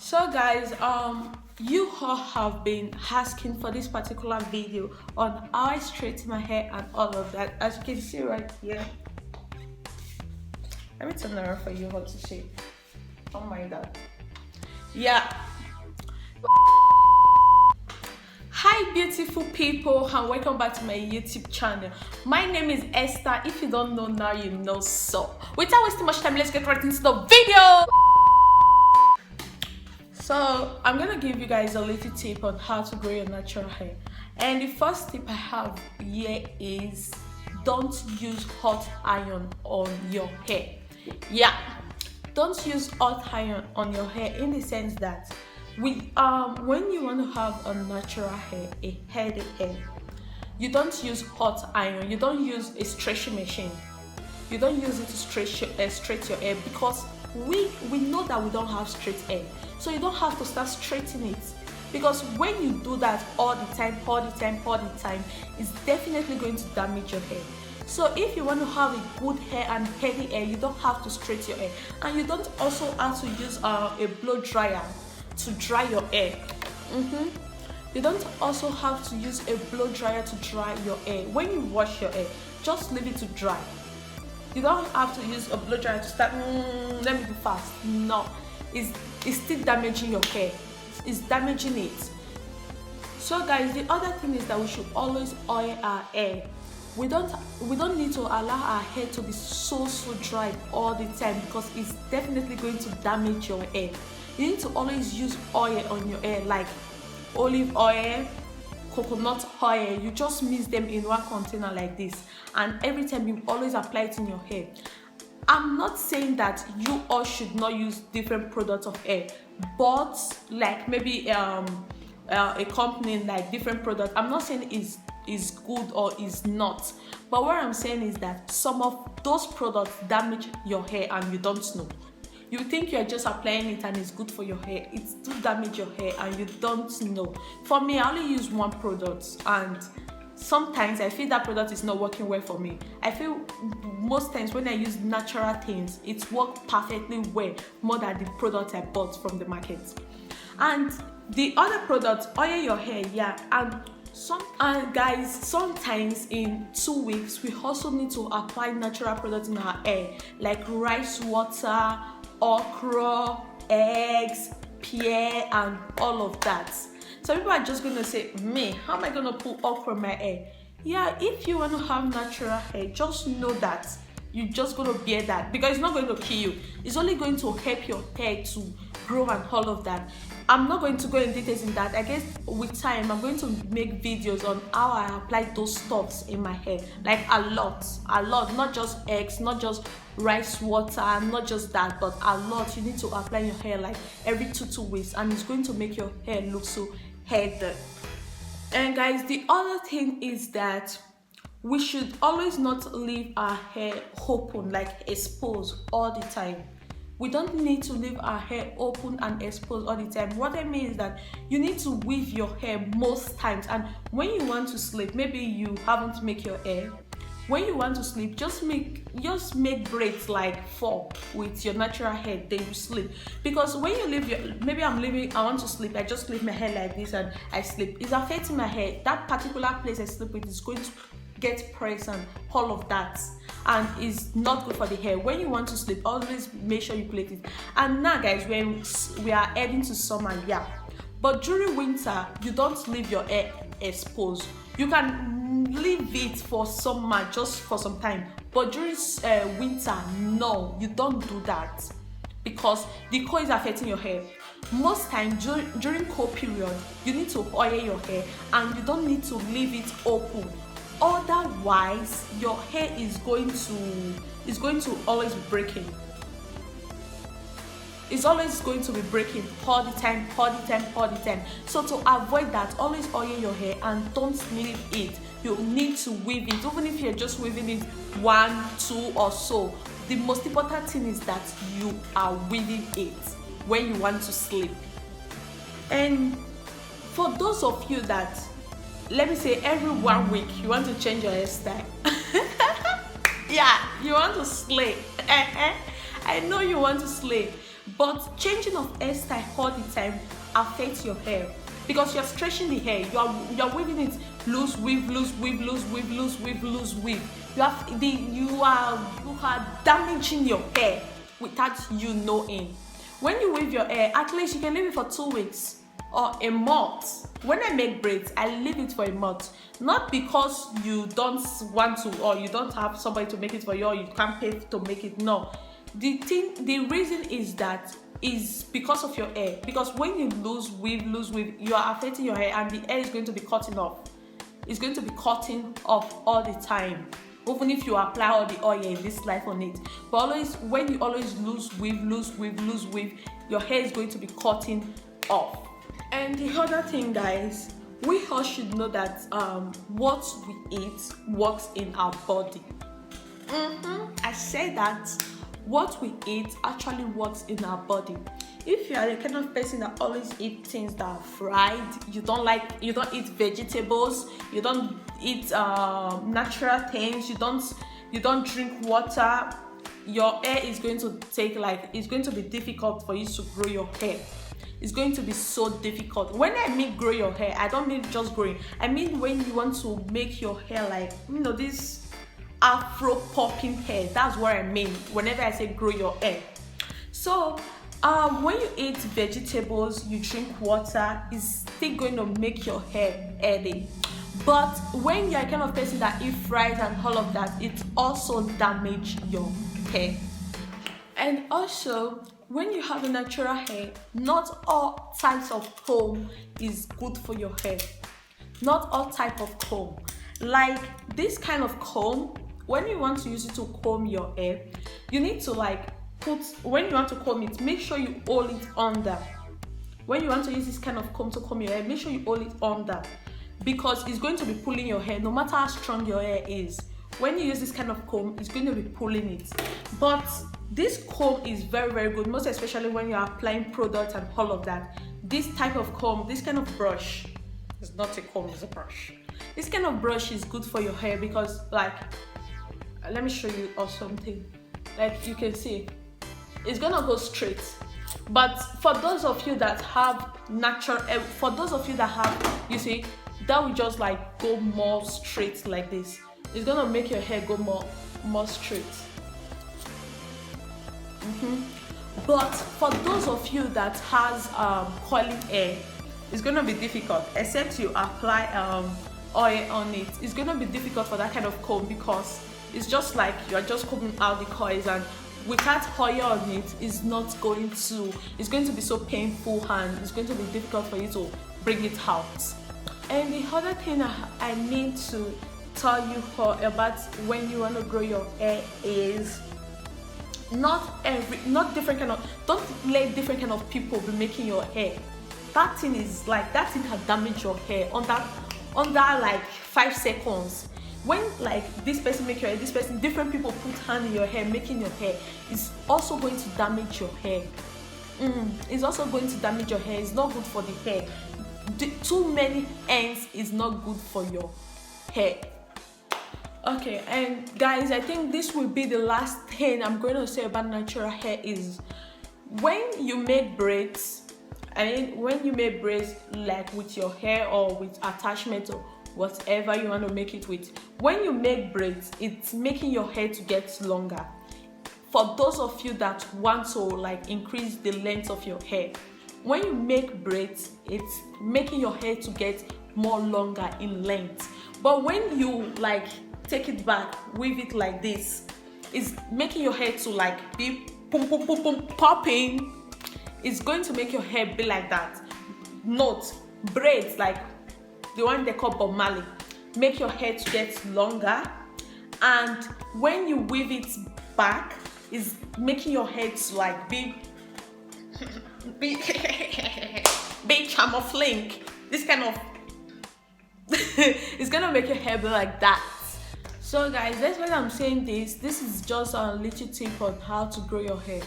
So guys, you all have been asking for this particular video on how I straighten my hair and all of that. As you can see right here, let me turn around for you all to see. Don't mind that. Yeah. Hi beautiful people, and welcome back to my YouTube channel. My name is Esther. If you don't know now, you know so. Without wasting much time, let's get right into the video. So I'm gonna give you guys a little tip on how to grow your natural hair. And the first tip I have here is don't use hot iron on your hair. Yeah, don't use hot iron on your hair in the sense that when you want to have a natural hair, a healthy hair, you don't use hot iron. You don't use a stretching machine. You don't use it to straight your hair, because we know that we don't have straight hair. So you don't have to start straightening it, because when you do that all the time, it's definitely going to damage your hair. So if you want to have a good hair and healthy hair, you don't have to straighten your hair, and you don't also have to use a blow dryer to dry your hair. You don't also have to use a blow dryer to dry your hair. When you wash your hair, just leave it to dry. You don't have to use a blow dryer to start let me be fast. No, it's still damaging your hair. It's damaging it. So guys, the other thing is that we should always oil our hair. We don't need to allow our hair to be so dry all the time, because it's definitely going to damage your hair. You need to always use oil on your hair, like olive oil, coconut oil. You just mix them in one container like this, and every time you always apply it in your hair. I'm not saying that you all should not use different products of hair, but like maybe a company like different products, I'm not saying is good or is not, but what I'm saying is that some of those products damage your hair and you don't know. You think you're just applying it and it's good for your hair. It's to damage your hair and you don't know. For me, I only use one product, and sometimes I feel that product is not working well for me. I feel most times when I use natural things, it works perfectly well, more than the product I bought from the market. And the other product, oil your hair, yeah. And guys, sometimes in 2 weeks we also need to apply natural products in our hair, like rice water, okra, eggs, pear, and all of that. Some people are just gonna say, me, how am I gonna put okra in my hair? Yeah, if you want to have natural hair, just know that you're just gonna bear that, because it's not going to kill you. It's only going to help your hair to grow and all of that. I'm not going to go in details in that. I guess with time I'm going to make videos on how I apply those stuffs in my hair, like a lot, not just eggs, not just rice water, not just that, but a lot. You need to apply your hair like every 2 weeks, and it's going to make your hair look so healthy. And guys, the other thing is that we should always not leave our hair open, like exposed all the time. We don't need to leave our hair open and exposed all the time. What I mean is that you need to weave your hair most times, and when you want to sleep, maybe you haven't make your hair. When you want to sleep, just make braids like 4 with your natural hair, then you sleep. Because when you leave I want to sleep, I just leave my hair like this and I sleep. It's affecting my hair. That particular place I sleep with is going to get pressed and all of that, and is not good for the hair. When you want to sleep, always make sure you plait it. And now guys, when we are heading to summer, yeah, but during winter you don't leave your hair exposed. You can leave it for summer, just for some time, but during winter, no, you don't do that, because the cold is affecting your hair. Most times during cold period, you need to oil your hair, and you don't need to leave it open. Otherwise, your hair is going to always be breaking. It's always going to be breaking all the time. So to avoid that, always oil your hair and don't leave it. You need to weave it, even if you're just weaving it 1, 2 or so. The most important thing is that you are weaving it when you want to sleep. And for those of you that, let me say, every 1 week you want to change your hairstyle, yeah, you want to slay. I know you want to slay, But changing of hairstyle all the time affects your hair because you're stretching the hair, you're weaving it loose, weave, loose, weave, loose, weave, loose, weave, loose, weave. You are damaging your hair without you knowing. When you weave your hair, at least you can leave it for 2 weeks or a month. When I make braids, I leave it for a month. Not because you don't want to or you don't have somebody to make it for you or you can't pay to make it. No. The reason is because of your hair. Because when you lose weave, you are affecting your hair and the hair is going to be cutting off. It's going to be cutting off all the time. Even if you apply all the oil in this life on it. But when you always lose weave, your hair is going to be cutting off. And the other thing, guys, we all should know that what we eat works in our body. I say that what we eat actually works in our body. If you are the kind of person that always eat things that are fried, you don't eat vegetables, you don't eat natural things, you don't drink water, your hair is going to it's going to be difficult for you to grow your hair. It's going to be so difficult. When I mean grow your hair, I don't mean just growing. I mean when you want to make your hair like, this afro popping hair. That's what I mean whenever I say grow your hair. So when you eat vegetables, you drink water, it's still going to make your hair healthy. But when you're a kind of person that eat fried and all of that, it also damage your hair. And also, when you have a natural hair, not all types of comb is good for your hair. Not all type of comb. Like this kind of comb, when you want to use it to comb your hair, you need to when you want to comb it, make sure you hold it under. When you want to use this kind of comb to comb your hair, make sure you hold it under, because it's going to be pulling your hair no matter how strong your hair is. When you use this kind of comb, it's going to be pulling it. But this comb is very, very good, most especially when you're applying products and all of that. This type of comb, this kind of brush, it's not a comb, it's a brush. This kind of brush is good for your hair because, let me show you something. Like you can see, it's gonna go straight. But for those of you that have natural, for those of you that have, you see, that will just go more straight like this. It's gonna make your hair go more straight. But for those of you that has curly hair, it's gonna be difficult. Except you apply oil on it, it's gonna be difficult for that kind of comb because it's just like you are just combing out the coils, and without oil on it, it's going to be so painful and it's going to be difficult for you to bring it out. And the other thing I need to tell you about when you want to grow your hair is don't let different kind of people be making your hair. That thing can damage your hair under 5 seconds. When this person make your hair, this person, different people put hand in your hair making your hair, is also going to damage your hair. It's also going to damage your hair. It's not good for the hair. Too many ends is not good for your hair. Okay, and guys, I think this will be the last thing I'm going to say about natural hair is when you make braids, when you make braids with your hair or with attachment or whatever you want to make it with, when you make braids, it's making your hair to get longer. For those of you that want to increase the length of your hair, when you make braids, it's making your hair to get more longer in length. But when you take it back, weave it like this, it's making your hair to be popping. It's going to make your hair be like that. Note, braids the one they call Bob Marley make your hair to get longer, and when you weave it back, is making your hair to be camouflage. This kind of it's gonna make your hair be like that. So guys, that's why I'm saying this is just a little tip on how to grow your hair,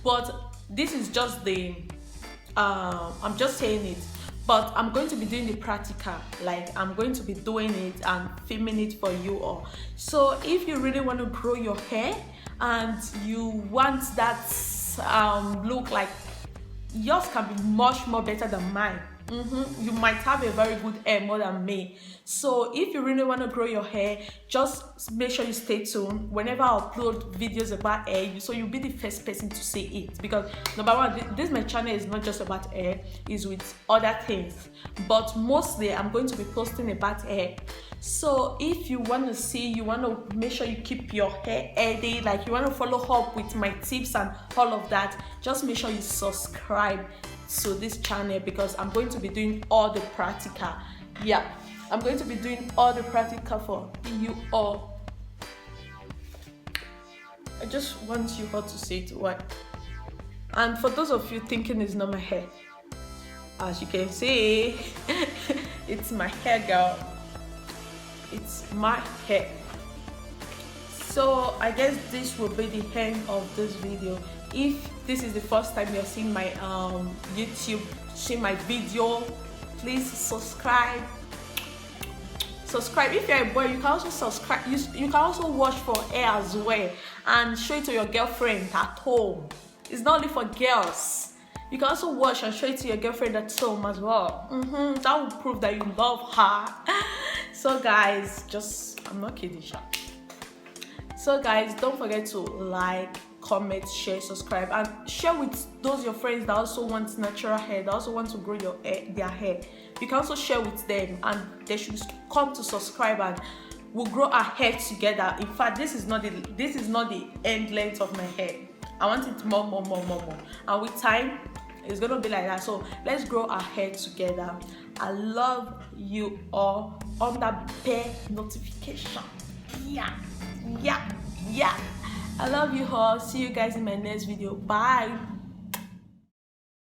but this is just I'm just saying it, but I'm going to be doing the practical. I'm going to be doing it and filming it for you all. So if you really want to grow your hair and you want that look like yours can be much more better than mine. You might have a very good hair more than me. So if you really want to grow your hair, just make sure you stay tuned whenever I upload videos about hair, so you'll be the first person to see it. Because number one, this my channel is not just about hair, it's with other things, but mostly I'm going to be posting about hair. So if you want to see, you want to make sure you keep your hair healthy, like you want to follow up with my tips and all of that, just make sure you subscribe to this channel, because I'm going to be doing all the practical. Yeah, I'm going to be doing all the practical for you all. I just want you all to see it. What? And for those of you thinking it's not my hair, as you can see, it's my hair, girl. It's my hair. So I guess this will be the end of this video. If this is the first time you're seeing my YouTube, seeing my video, please subscribe. If you're a boy, you can also subscribe. You can also watch for hair as well and show it to your girlfriend at home. It's not only for girls. You can also watch and show it to your girlfriend at home as well. That will prove that you love her. So guys, I'm not kidding, Sha. So guys, don't forget to like, comment, share, subscribe, and share with those your friends that also want natural hair, that also want to grow their hair. You can also share with them, and they should come to subscribe, and we'll grow our hair together. In fact, this is not the end length of my hair. I want it more, and with time it's gonna be like that. So let's grow our hair together. I love you all. On that bell notification. Yeah. I love you all. See you guys in my next video. Bye.